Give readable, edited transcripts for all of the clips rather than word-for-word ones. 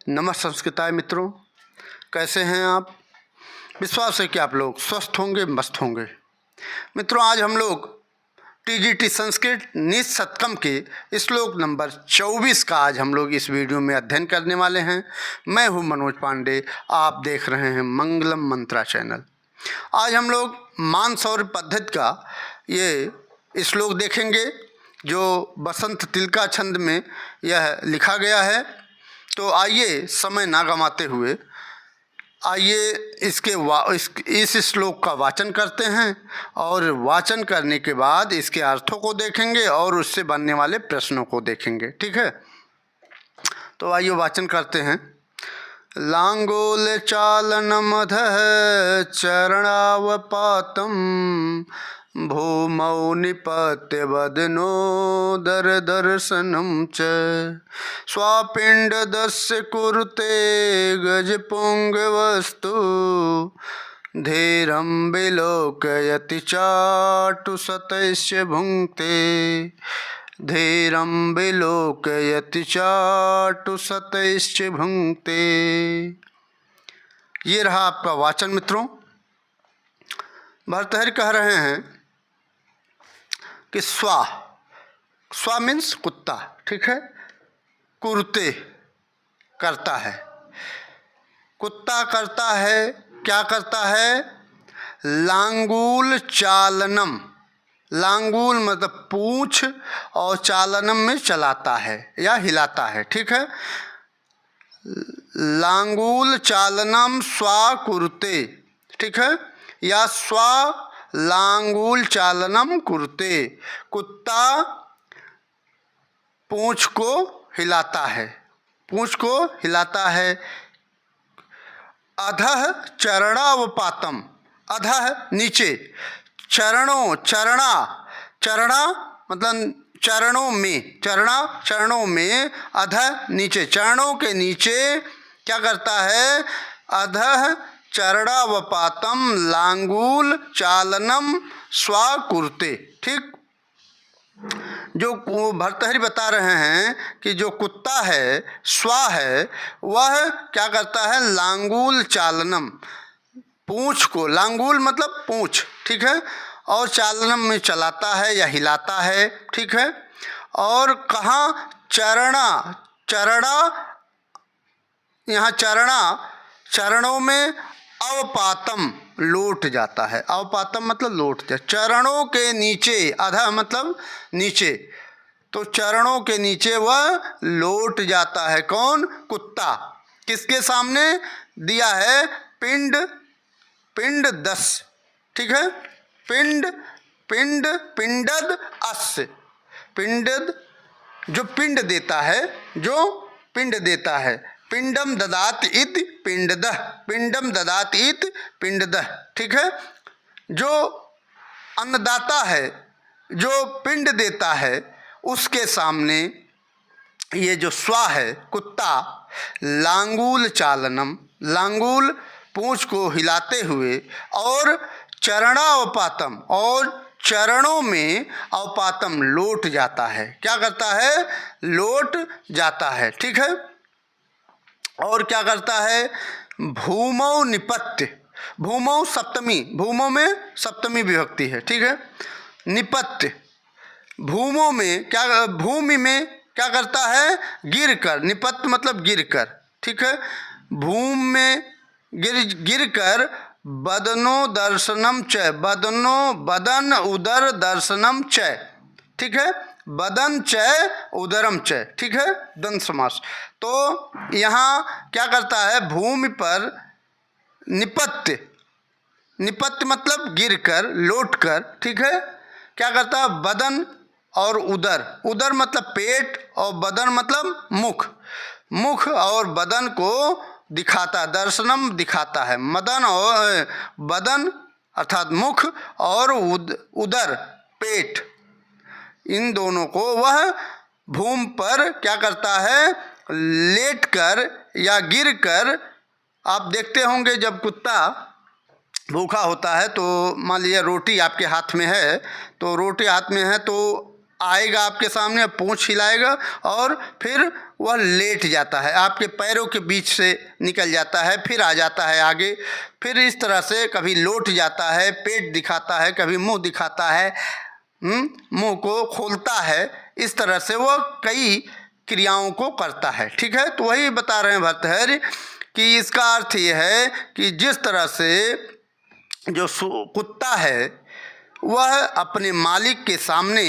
नमस्कार मित्रों, कैसे हैं आप। विश्वास है कि आप लोग स्वस्थ होंगे, मस्त होंगे। मित्रों, आज हम लोग टीजीटी संस्कृत निज शतकम के श्लोक नंबर 24 का आज हम लोग इस वीडियो में अध्ययन करने वाले हैं। मैं हूं मनोज पांडे, आप देख रहे हैं मंगलम मंत्रा चैनल। आज हम लोग मानसौर पद्धति का ये श्लोक देखेंगे जो बसंत तिलका छंद में यह लिखा गया है। तो आइए समय ना गंवाते हुए आइए इस श्लोक का वाचन करते हैं और वाचन करने के बाद इसके अर्थों को देखेंगे और उससे बनने वाले प्रश्नों को देखेंगे। ठीक है, तो आइए वाचन करते हैं। लांगोल चालनमधः चरणावपातं भूमौ निपत्य वदनो दर्शनं च स्वापिण्डदस्य कुरुते गजपुङ्गवस्तु धीरं विलोकयति चाटुशतैश्च भुङ्क्ते धीरं विलोकयति चाटुशतैश्च भुङ्क्ते। ये रहा आपका वाचन। मित्रों, भर्तृहरि कह रहे हैं कि स्वा मीन्स कुत्ता, ठीक है। कुरुते करता है, कुत्ता करता है, क्या करता है। लांगूल चालनम, लांगूल मतलब पूंछ, और चालनम में चलाता है या हिलाता है, ठीक है। लांगूल चालनम स्वा कुरुते, ठीक है, या स्वा लांगूल चालनम कुरुते। कुत्ता पूंछ को हिलाता है, पूंछ को हिलाता है। अधः चरणावपातम, अधः नीचे, चरणों चरणा, चरणा मतलब चरणों में, चरणों में, अधः नीचे, चरणों के नीचे क्या करता है। अधः चरणावपातम लांगूल चालनम स्वा कुरुते। ठीक, जो भर्तृहरि बता रहे हैं कि जो कुत्ता है, स्वा है, वह क्या करता है। लांगूल चालनम, पूंछ को, लांगूल मतलब पूंछ, ठीक है, और चालनम में चलाता है या हिलाता है, ठीक है। और कहाँ चरणा, चरणा, यहाँ चरणा, चरणों में अवपातम लौट जाता है। अवपातम मतलब लौट जाए, चरणों के नीचे, अधः मतलब नीचे, तो चरणों के नीचे वह लौट जाता है। कौन, कुत्ता। किसके सामने दिया है। पिंड, पिंड दस, ठीक है। पिंड, पिंड, पिंडद अस्य, पिंडद जो पिंड देता है, जो पिंड देता है। पिंडम ददाति इति पिंडदः, पिंडम ददाति इति पिंडदः, ठीक है। जो अन्नदाता है, जो पिंड देता है, उसके सामने ये जो स्वा है, कुत्ता, लांगूल चालनम, लांगूल पूंछ को हिलाते हुए, और चरणावपातम, और चरणों में अवपातम लौट जाता है। क्या करता है, लौट जाता है, ठीक है। और क्या करता है। भूमौ निपत्य, भूमौ सप्तमी, भूमौ में सप्तमी विभक्ति है, ठीक है। निपत्य, भूमौ में क्या, भूमि में क्या करता है। गिर कर, निपत्य मतलब गिर कर, ठीक है। भूमि में गिर कर बदनो दर्शनम च, बदनो बदन उदर दर्शनम च, ठीक है। बदन च उदरम च, ठीक है, द्वंद्व समास। तो यहाँ क्या करता है। भूमि पर निपत्य, निपत्य मतलब गिर कर, लौट कर, ठीक है। क्या करता है। बदन और उदर, उदर मतलब पेट और बदन मतलब मुख, मुख और बदन को दिखाता, दर्शनम दिखाता है। मदन और बदन अर्थात मुख, और उदर पेट, इन दोनों को वह भूमि पर क्या करता है। लेटकर या गिरकर। आप देखते होंगे जब कुत्ता भूखा होता है तो मान लीजिए रोटी आपके हाथ में है, तो रोटी हाथ में है तो आएगा आपके सामने, पूंछ हिलाएगा और फिर वह लेट जाता है, आपके पैरों के बीच से निकल जाता है, फिर आ जाता है आगे, फिर इस तरह से कभी लौट जाता है, पेट दिखाता है, कभी मुंह दिखाता है, मुंह को खोलता है, इस तरह से वह कई क्रियाओं को करता है। ठीक है, तो वही बता रहे हैं भर्तृहरि कि इसका अर्थ ये है कि जिस तरह से जो कुत्ता है वह अपने मालिक के सामने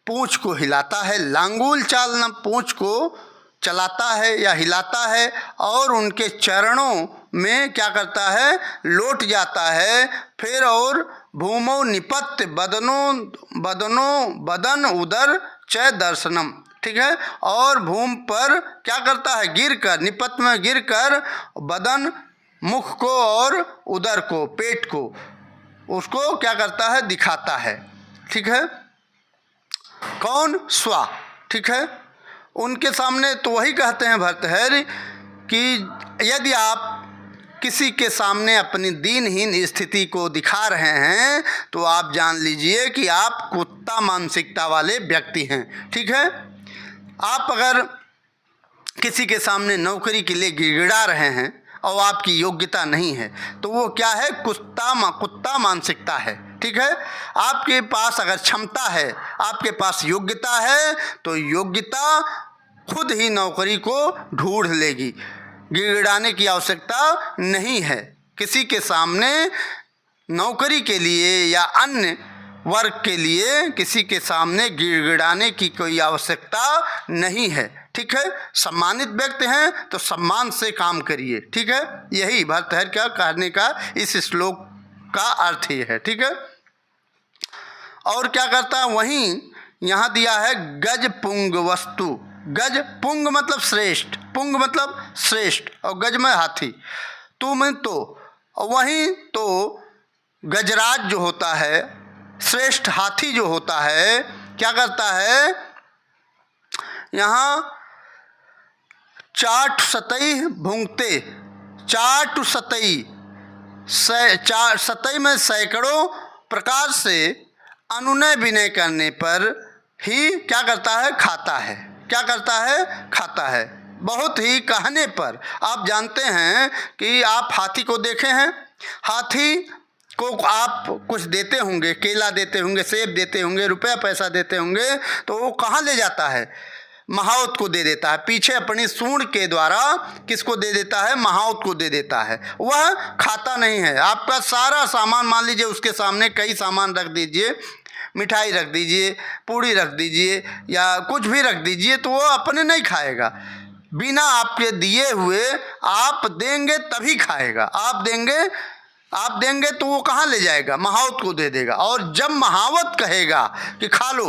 पूंछ को हिलाता है, लांगुल चालना पूंछ को चलाता है या हिलाता है, और उनके चरणों में क्या करता है, लौट जाता है, फिर और भूमौ निपत्य बदन उदर च दर्शनम। ठीक है, और भूमि पर क्या करता है, गिर कर, निपत में गिर कर बदन, मुख को और उदर को, पेट को, उसको क्या करता है, दिखाता है। ठीक है, कौन, स्वा। ठीक है, उनके सामने तो वही कहते हैं भर्तृहरि कि यदि आप किसी के सामने अपनी दीनहीन स्थिति को दिखा रहे हैं तो आप जान लीजिए कि आप कुत्ता मानसिकता वाले व्यक्ति हैं। ठीक है, आप अगर किसी के सामने नौकरी के लिए गिड़गिड़ा रहे हैं और आपकी योग्यता नहीं है तो वो क्या है, कुत्ता मानसिकता है। ठीक है, आपके पास अगर क्षमता है, आपके पास योग्यता है तो योग्यता खुद ही नौकरी को ढूंढ लेगी, गिड़गिड़ाने की आवश्यकता नहीं है। किसी के सामने नौकरी के लिए या अन्य वर्ग के लिए किसी के सामने गिड़गिड़ाने की कोई आवश्यकता नहीं है। ठीक है, सम्मानित व्यक्ति हैं तो सम्मान से काम करिए। ठीक है, यही भर्तृहरि का कहने का इस श्लोक का अर्थ ही है। ठीक है, और क्या करता है, वहीं यहाँ दिया है गज पुंग वस्तु। गज, पुंग मतलब श्रेष्ठ, पुंग मतलब श्रेष्ठ, और गज में हाथी, तू में तो, और वहीं तो गजराज जो होता है, श्रेष्ठ हाथी जो होता है, क्या करता है, यहाँ चाट सतई भूंगते, चाट सतई, सतई में सैकड़ों प्रकार से अनुनय विनय करने पर ही क्या करता है, खाता है। क्या करता है, खाता है, बहुत ही कहने पर। आप जानते हैं कि आप हाथी को देखे हैं, हाथी को आप कुछ देते होंगे, केला देते होंगे, सेब देते होंगे, रुपया पैसा देते होंगे, तो वो कहाँ ले जाता है, महावत को दे देता है, पीछे अपनी सूंड के द्वारा किसको दे देता है, महावत को दे देता है। वह खाता नहीं है। आपका सारा सामान, मान लीजिए उसके सामने कई सामान रख दीजिए, मिठाई रख दीजिए, पूड़ी रख दीजिए या कुछ भी रख दीजिए, तो वो अपने नहीं खाएगा, बिना आपके दिए हुए, आप देंगे तभी खाएगा। आप देंगे तो वो कहाँ ले जाएगा, महावत को दे देगा, और जब महावत कहेगा कि खा लो,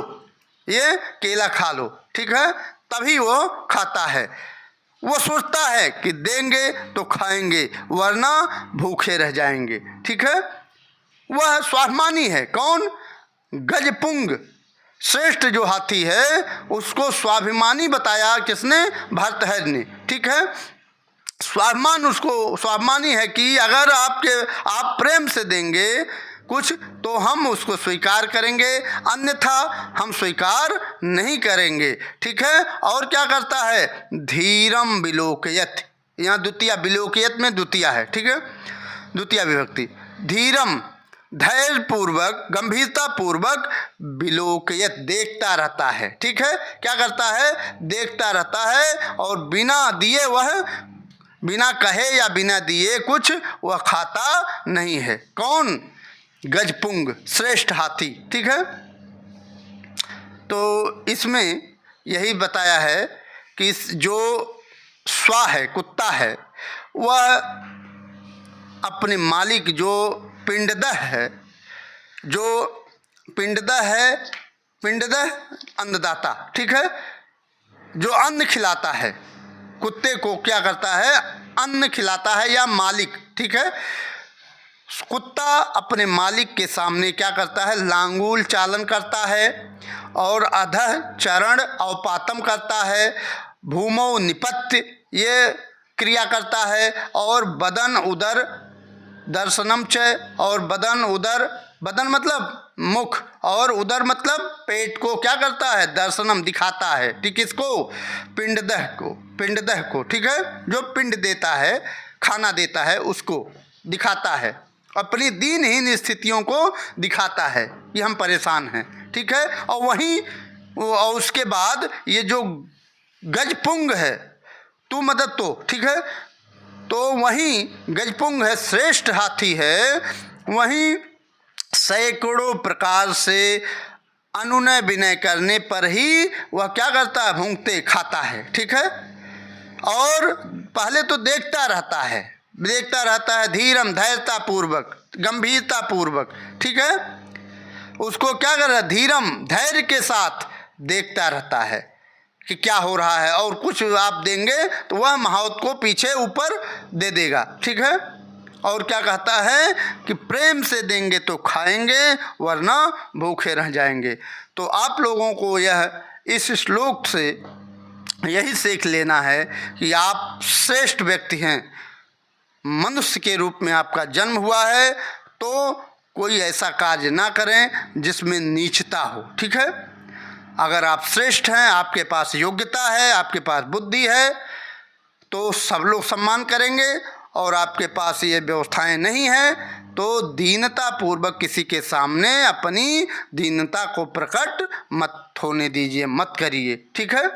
ये केला खा लो, ठीक है, तभी वो खाता है। वो सोचता है कि देंगे तो खाएंगे वरना भूखे रह जाएंगे। ठीक है, वह स्वाभिमानी है। कौन, गजपुंग, श्रेष्ठ जो हाथी है उसको स्वाभिमानी बताया किसने, भर्तृहरि ने। ठीक है, स्वाभिमान, उसको स्वाभिमानी है कि अगर आप प्रेम से देंगे कुछ तो हम उसको स्वीकार करेंगे, अन्यथा हम स्वीकार नहीं करेंगे। ठीक है, और क्या करता है, धीरम विलोकयत, यहाँ द्वितीया, विलोकयत में द्वितीया है। ठीक है, द्वितीया विभक्ति, धीरम, धैर्य पूर्वक, गंभीरता पूर्वक, विलोकयत, देखता रहता है। ठीक है, क्या करता है, देखता रहता है, और बिना दिए, वह बिना कहे या बिना दिए कुछ वह खाता नहीं है। कौन, गजपुंग, श्रेष्ठ हाथी। ठीक है, तो इसमें यही बताया है कि जो स्वा है, कुत्ता है, वह अपने मालिक जो पिंडदह है, जो पिंडदह है, पिंडदह अन्नदाता। ठीक है, जो अन्न खिलाता है, कुत्ते को क्या करता है, अन्न खिलाता है, या मालिक। ठीक है, कुत्ता अपने मालिक के सामने क्या करता है, लांगूल चालन करता है, और अधः चरण अवपातम करता है, भूमौ निपत्य ये क्रिया करता है, और बदन उदर दर्शनम च, और बदन उदर बदन मतलब मुख, और उदर मतलब पेट को क्या करता है, दर्शनम दिखाता है। ठीक, इसको पिंडदह को, पिंडदह को, ठीक है, जो पिंड देता है, खाना देता है, उसको दिखाता है, अपनी दीनहीन स्थितियों को दिखाता है कि हम परेशान हैं। ठीक है, और वहीं और उसके बाद ये जो गजपुंग है, तू मदद तो, ठीक है, तो वहीं गजपुंग है, श्रेष्ठ हाथी है, वहीं सैकड़ों प्रकार से अनुनय विनय करने पर ही वह क्या करता है, भूंगते खाता है। ठीक है, और पहले तो देखता रहता है, देखता रहता है, धीरम धैर्यता पूर्वक, गंभीरता पूर्वक, ठीक है, उसको क्या कर रहा है, धीरम धैर्य के साथ देखता रहता है कि क्या हो रहा है, और कुछ आप देंगे तो वह महावत को पीछे ऊपर दे देगा। ठीक है, और क्या कहता है कि प्रेम से देंगे तो खाएंगे, वरना भूखे रह जाएंगे। तो आप लोगों को यह इस श्लोक से यही सीख लेना है कि आप श्रेष्ठ व्यक्ति हैं, मनुष्य के रूप में आपका जन्म हुआ है, तो कोई ऐसा कार्य ना करें जिसमें नीचता हो। ठीक है, अगर आप श्रेष्ठ हैं, आपके पास योग्यता है, आपके पास बुद्धि है, तो सब लोग सम्मान करेंगे, और आपके पास ये व्यवस्थाएं नहीं हैं तो दीनता पूर्वक किसी के सामने अपनी दीनता को प्रकट मत होने दीजिए, मत करिए। ठीक है,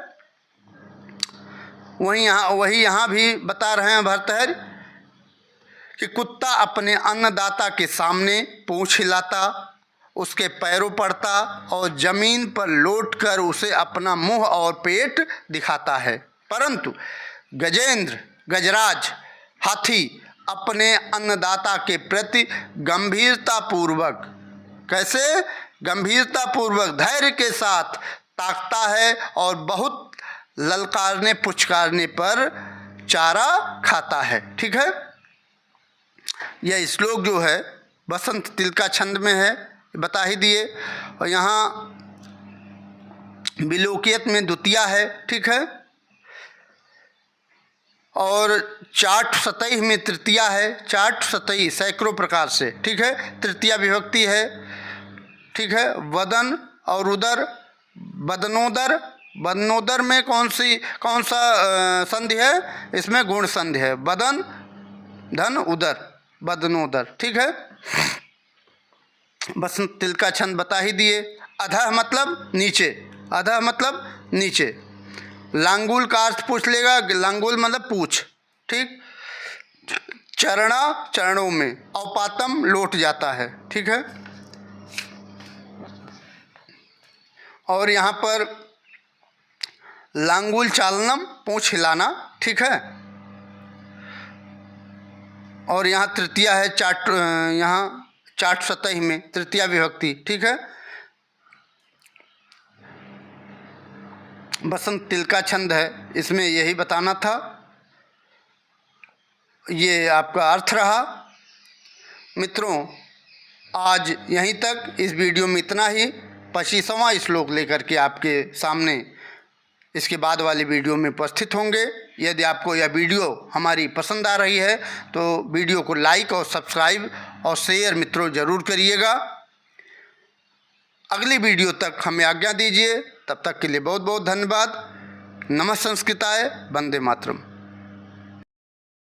वही यहाँ भी बता रहे हैं भर्तहरि कि कुत्ता अपने अन्नदाता के सामने पूंछ हिलाता, उसके पैरों पड़ता और जमीन पर लौटकर उसे अपना मुंह और पेट दिखाता है, परंतु गजेंद्र गजराज हाथी अपने अन्नदाता के प्रति गंभीरता पूर्वक, कैसे, गंभीरता पूर्वक धैर्य के साथ ताकता है, और बहुत ललकारने पुचकारने पर चारा खाता है। ठीक है, यह श्लोक जो है बसंत तिलका छंद में है, बता ही दिए, और यहाँ विलोकियत में द्वितीया है। ठीक है, और चाट सतही में तृतीया है, चाट सतही सैकड़ों प्रकार से। ठीक है, तृतीया विभक्ति है। ठीक है, वदन और उदर, बदनोदर, बदनोदर में कौन सा संधि है, इसमें गुण संधि है, बदन धन उदर, बदनोदर। ठीक है, बसंत तिलका छंद बता ही दिए। अधः मतलब नीचे, अधः मतलब नीचे, लांगुल का अर्थ पूछ लेगा, लांगुल मतलब पूछ। ठीक, चरणा चरणों में, औपातम लौट जाता है। ठीक है, और यहाँ पर लांगुल चालनम पूछ हिलाना। ठीक है, और यहाँ तृतीया है चाट, यहाँ चाट सतही में तृतीया विभक्ति। ठीक है, बसंत तिलका छंद है, इसमें यही बताना था, ये आपका अर्थ रहा। मित्रों, आज यहीं तक, इस वीडियो में इतना ही। 25वां श्लोक लेकर के आपके सामने इसके बाद वाली वीडियो में उपस्थित होंगे। यदि आपको यह वीडियो हमारी पसंद आ रही है तो वीडियो को लाइक और सब्सक्राइब और शेयर मित्रों ज़रूर करिएगा। अगली वीडियो तक हमें आज्ञा दीजिए, तब तक के लिए बहुत बहुत धन्यवाद। नमः संस्कृताय, वंदे मातरम।